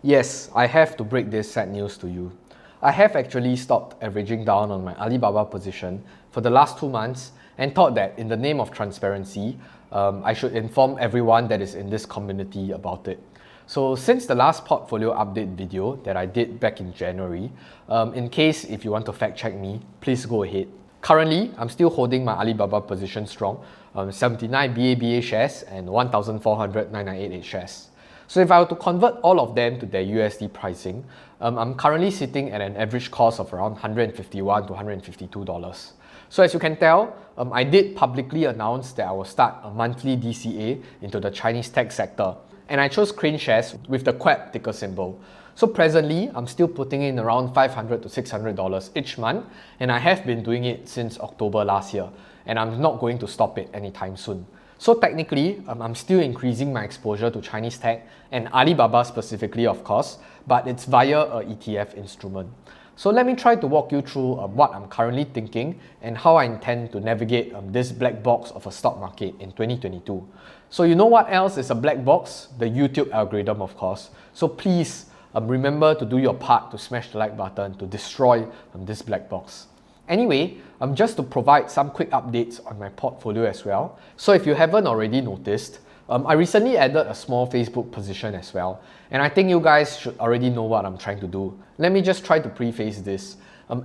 Yes, I have to break this sad news to you. I have actually stopped averaging down on my Alibaba position for the last 2 months and thought that in the name of transparency, I should inform everyone that is in this community about it. So since the last portfolio update video that I did back in January, in case if you want to fact check me, please go ahead. Currently, I'm still holding my Alibaba position strong, 79 BABA shares and 1,400,998 shares. So if I were to convert all of them to their USD pricing, I'm currently sitting at an average cost of around $151 to $152. So as you can tell, I did publicly announce that I will start a monthly DCA into the Chinese tech sector, and I chose Crane shares with the QUAP ticker symbol. So presently, I'm still putting in around $500 to $600 each month, and I have been doing it since October last year, and I'm not going to stop it anytime soon. So technically, I'm still increasing my exposure to Chinese tech and Alibaba specifically, of course, but it's via a ETF instrument. So let me try to walk you through what I'm currently thinking and how I intend to navigate this black box of a stock market in 2022. So you know what else is a black box? The YouTube algorithm, of course. So please remember to do your part to smash the like button to destroy this black box. Anyway, just to provide some quick updates on my portfolio as well. So if you haven't already noticed, I recently added a small Facebook position as well, and I think you guys should already know what I'm trying to do. Let me just try to preface this.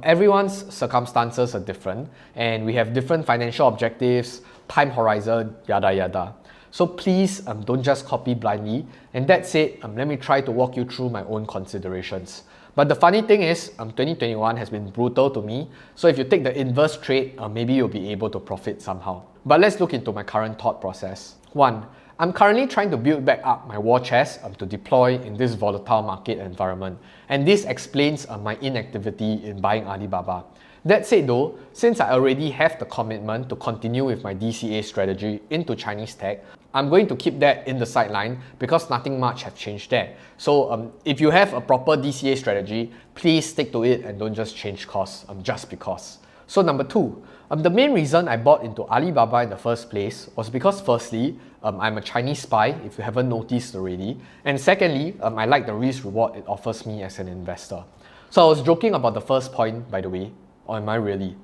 Everyone's circumstances are different, and we have different financial objectives, time horizon, yada yada. So please don't just copy blindly, and that said, let me try to walk you through my own considerations. But the funny thing is, 2021 has been brutal to me, so if you take the inverse trade, maybe you'll be able to profit somehow. But let's look into my current thought process. 1. I'm currently trying to build back up my war chest to deploy in this volatile market environment, and this explains my inactivity in buying Alibaba. That said though, since I already have the commitment to continue with my DCA strategy into Chinese tech, I'm going to keep that in the sideline because nothing much has changed there. So if you have a proper DCA strategy, please stick to it and don't just change course just because. So number 2, the main reason I bought into Alibaba in the first place was because firstly, I'm a Chinese spy if you haven't noticed already, and secondly, I like the risk reward it offers me as an investor. So I was joking about the first point, by the way, or am I really?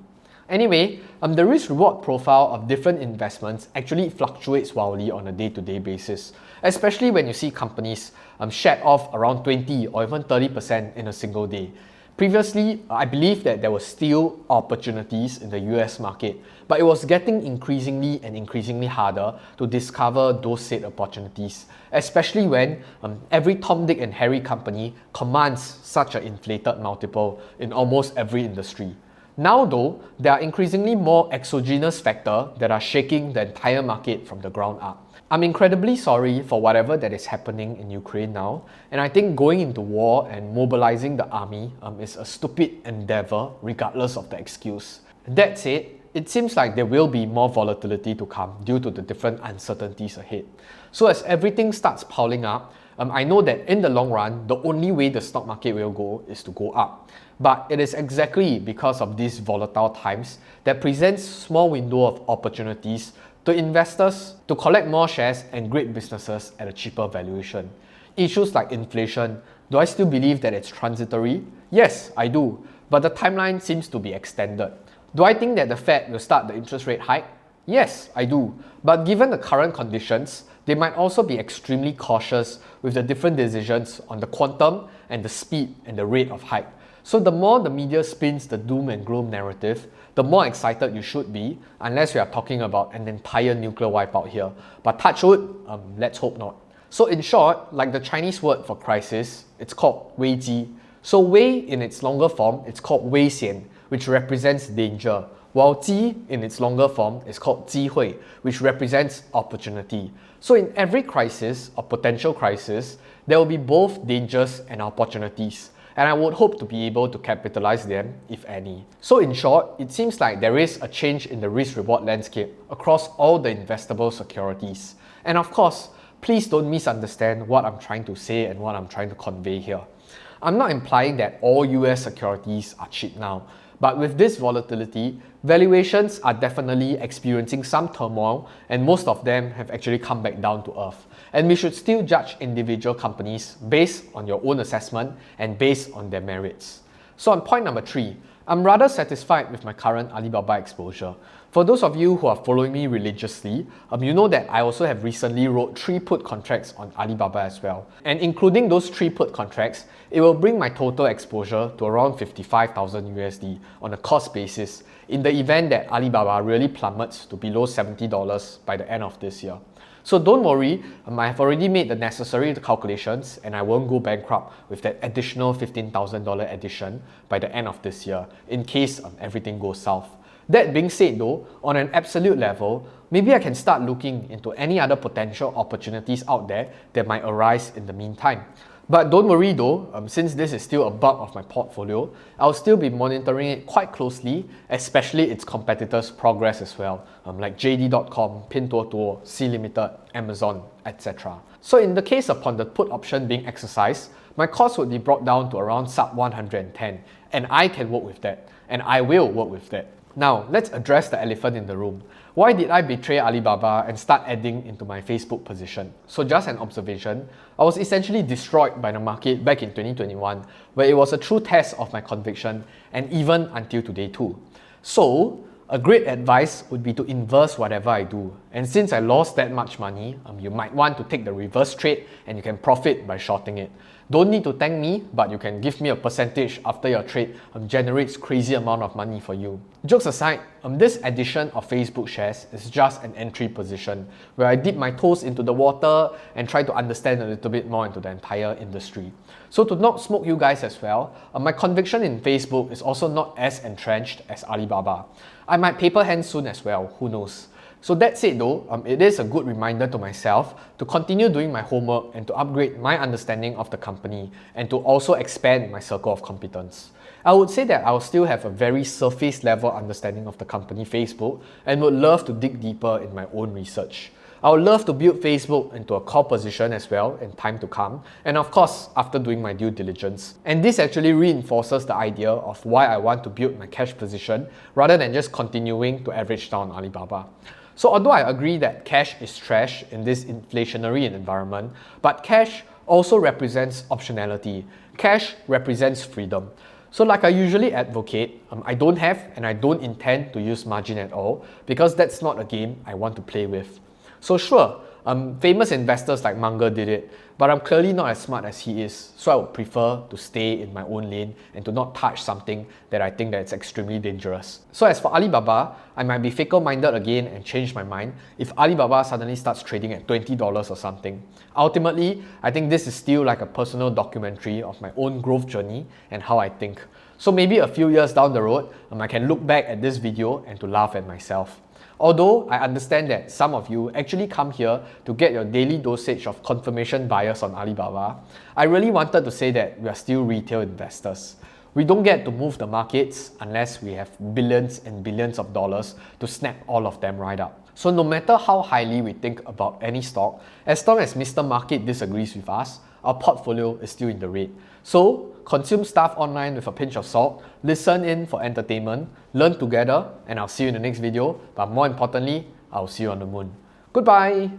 Anyway, the risk reward profile of different investments actually fluctuates wildly on a day-to-day basis, especially when you see companies shed off around 20 or even 30% in a single day. Previously, I believe that there were still opportunities in the US market, but it was getting increasingly harder to discover those said opportunities, especially when every Tom, Dick and Harry company commands such an inflated multiple in almost every industry. Now though, there are increasingly more exogenous factors that are shaking the entire market from the ground up. I'm incredibly sorry for whatever that is happening in Ukraine now, and I think going into war and mobilizing the army is a stupid endeavor regardless of the excuse. That said, it seems like there will be more volatility to come due to the different uncertainties ahead. So as everything starts piling up, I know that in the long run, the only way the stock market will go is to go up. But it is exactly because of these volatile times that presents small window of opportunities to investors to collect more shares and great businesses at a cheaper valuation. Issues like inflation, do I still believe that it's transitory? Yes, I do, but the timeline seems to be extended. Do I think that the Fed will start the interest rate hike? Yes, I do, but given the current conditions, they might also be extremely cautious with the different decisions on the quantum and the speed and the rate of hike. So the more the media spins the doom and gloom narrative, the more excited you should be, unless we are talking about an entire nuclear wipeout here. But touch wood, let's hope not. So in short, like the Chinese word for crisis, it's called 危机. So 危 in its longer form, it's called 危险, which represents danger, while 机 in its longer form is called 机会, which represents opportunity. So in every crisis or potential crisis, there will be both dangers and opportunities, and I would hope to be able to capitalize them, if any. So in short, it seems like there is a change in the risk-reward landscape across all the investable securities. And of course, please don't misunderstand what I'm trying to say and what I'm trying to convey here. I'm not implying that all US securities are cheap now, But with this volatility, valuations are definitely experiencing some turmoil, and most of them have actually come back down to earth. And we should still judge individual companies based on your own assessment and based on their merits. So on point number 3, I'm rather satisfied with my current Alibaba exposure. For those of you who are following me religiously, you know that I also have recently wrote 3 put contracts on Alibaba as well. And including those 3 put contracts, it will bring my total exposure to around 55,000 USD on a cost basis in the event that Alibaba really plummets to below $70 by the end of this year. So don't worry, I have already made the necessary calculations and I won't go bankrupt with that additional $15,000 addition by the end of this year in case everything goes south. That being said though, on an absolute level, maybe I can start looking into any other potential opportunities out there that might arise in the meantime. But don't worry though, since this is still a bulk of my portfolio, I'll still be monitoring it quite closely, especially its competitors' progress as well, like JD.com, Pinduoduo, Sea Limited, Amazon, etc. So in the case upon the put option being exercised, my cost would be brought down to around sub 110, and I can work with that, and I will work with that. Now, let's address the elephant in the room. Why did I betray Alibaba and start adding into my Facebook position? So just an observation, I was essentially destroyed by the market back in 2021, where it was a true test of my conviction, and even until today too. So, a great advice would be to inverse whatever I do. And since I lost that much money, you might want to take the reverse trade and you can profit by shorting it. Don't need to thank me, but you can give me a percentage after your trade generates crazy amount of money for you. Jokes aside, this addition of Facebook shares is just an entry position where I dip my toes into the water and try to understand a little bit more into the entire industry. So to not smoke you guys as well, my conviction in Facebook is also not as entrenched as Alibaba. I might paper hand soon as well, who knows. So that said though, it is a good reminder to myself to continue doing my homework and to upgrade my understanding of the company and to also expand my circle of competence. I would say that I will still have a very surface level understanding of the company Facebook and would love to dig deeper in my own research. I would love to build Facebook into a core position as well in time to come, and of course after doing my due diligence. And this actually reinforces the idea of why I want to build my cash position rather than just continuing to average down Alibaba. So although I agree that cash is trash in this inflationary environment, but cash also represents optionality. Cash represents freedom. So like I usually advocate, I don't have and I don't intend to use margin at all because that's not a game I want to play with. So sure, famous investors like Munger did it, but I'm clearly not as smart as he is, so I would prefer to stay in my own lane and to not touch something that I think that it's extremely dangerous. So as for Alibaba, I might be fickle-minded again and change my mind if Alibaba suddenly starts trading at $20 or something. Ultimately, I think this is still like a personal documentary of my own growth journey and how I think. So maybe a few years down the road, I can look back at this video and to laugh at myself. Although I understand that some of you actually come here to get your daily dosage of confirmation bias on Alibaba, I really wanted to say that we are still retail investors. We don't get to move the markets unless we have billions and billions of dollars to snap all of them right up. So no matter how highly we think about any stock, as long as Mr. Market disagrees with us, our portfolio is still in the red. So consume stuff online with a pinch of salt, listen in for entertainment, learn together, and I'll see you in the next video. But more importantly, I'll see you on the moon. Goodbye!